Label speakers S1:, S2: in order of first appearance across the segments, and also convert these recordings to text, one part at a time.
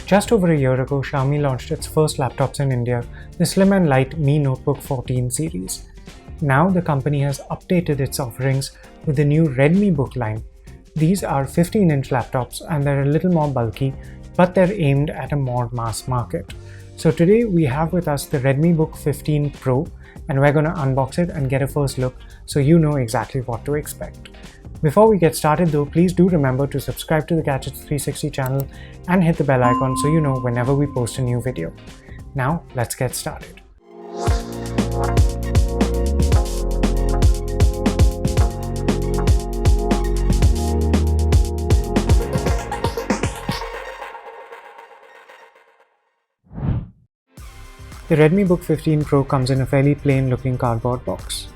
S1: Just over a year ago, Xiaomi launched its first laptops in India, the slim and light Mi Notebook 14 series. Now the company has updated its offerings with the new Redmi Book line. These are 15-inch laptops and they're a little more bulky, but they're aimed at a more mass market. So today we have with us the Redmi Book 15 Pro, and we're going to unbox it and get a first look so you know exactly what to expect. Before we get started though, please do remember to subscribe to the Gadgets 360 channel and hit the bell icon so you know whenever we post a new video. Now let's get started. The Redmi Book 15 Pro comes in a fairly plain looking cardboard box.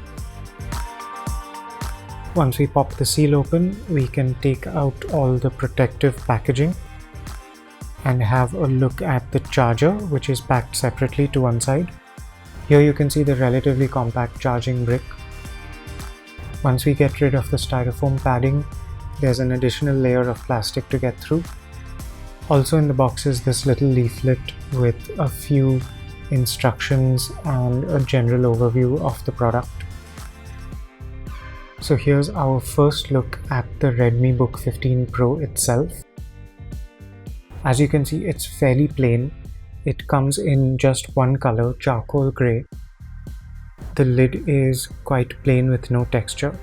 S1: Once we pop the seal open, we can take out all the protective packaging and have a look at the charger, which is packed separately to one side. Here you can see the relatively compact charging brick. Once we get rid of the styrofoam padding, there's an additional layer of plastic to get through. Also in the box is this little leaflet with a few instructions and a general overview of the product. So here's our first look at the Redmi Book 15 Pro itself. As you can see, it's fairly plain. It comes in just one color, charcoal grey. The lid is quite plain with no texture.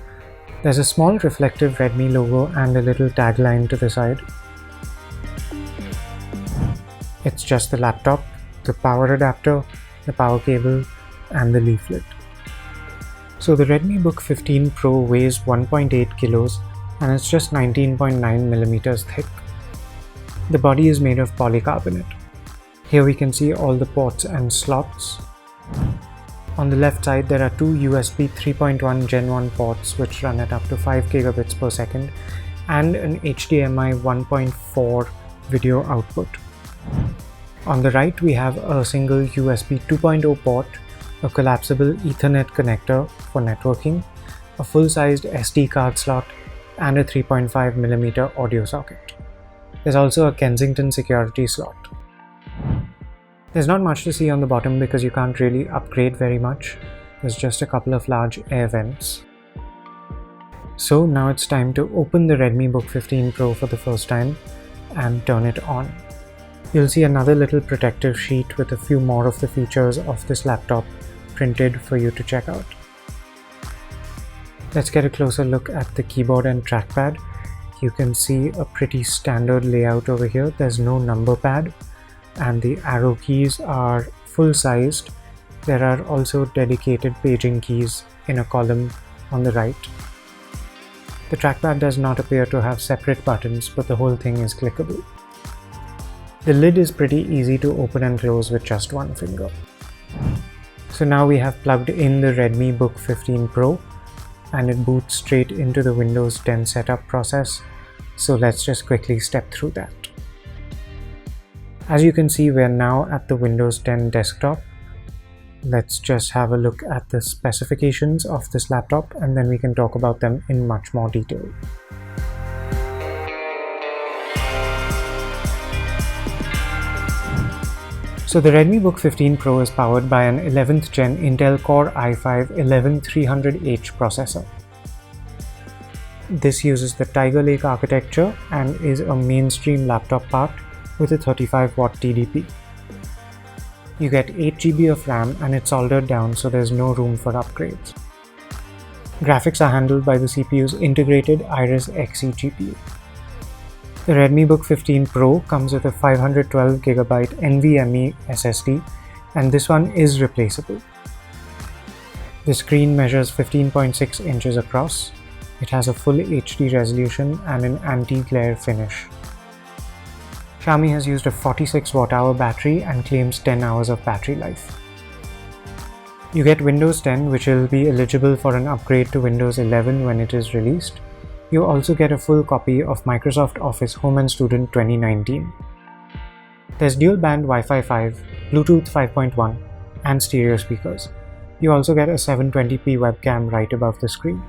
S1: There's a small reflective Redmi logo and a little tagline to the side. It's just the laptop, the power adapter, the power cable, and the leaflet. So the Redmi Book 15 Pro weighs 1.8 kilos and it's just 19.9 millimeters thick. The body is made of polycarbonate. Here we can see all the ports and slots. On the left side there are two USB 3.1 Gen 1 ports which run at up to 5 gigabits per second and an HDMI 1.4 video output. On the right we have a single USB 2.0 port, a collapsible Ethernet connector for networking, a full-sized SD card slot, and a 3.5mm audio socket. There's also a Kensington security slot. There's not much to see on the bottom because you can't really upgrade very much. There's just a couple of large air vents. So now it's time to open the Redmi Book 15 Pro for the first time and turn it on. You'll see another little protective sheet with a few more of the features of this laptop printed for you to check out. Let's get a closer look at the keyboard and trackpad. You can see a pretty standard layout over here. There's no number pad and the arrow keys are full-sized. There are also dedicated paging keys in a column on the right. The trackpad does not appear to have separate buttons, but the whole thing is clickable. The lid is pretty easy to open and close with just one finger. So now we have plugged in the Redmi Book 15 Pro and it boots straight into the Windows 10 setup process. So let's just quickly step through that. As you can see, we're now at the Windows 10 desktop. Let's just have a look at the specifications of this laptop and then we can talk about them in much more detail. So the Redmi Book 15 Pro is powered by an 11th gen Intel Core i5-11300H processor. This uses the Tiger Lake architecture and is a mainstream laptop part with a 35-watt TDP. You get 8GB of RAM and it's soldered down, so there's no room for upgrades. Graphics are handled by the CPU's integrated Iris Xe GPU. The Redmi Book 15 Pro comes with a 512GB NVMe SSD and this one is replaceable. The screen measures 15.6 inches across. It has a full HD resolution and an anti-glare finish. Xiaomi has used a 46 Wh battery and claims 10 hours of battery life. You get Windows 10, which will be eligible for an upgrade to Windows 11 when it is released. You also get a full copy of Microsoft Office Home and Student 2019. There's dual-band Wi-Fi 5, Bluetooth 5.1, and stereo speakers. You also get a 720p webcam right above the screen.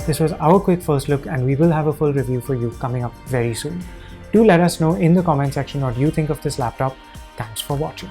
S1: The This was our quick first look, and we will have a full review for you coming up very soon. Do let us know in the comment section what you think of this laptop. Thanks for watching.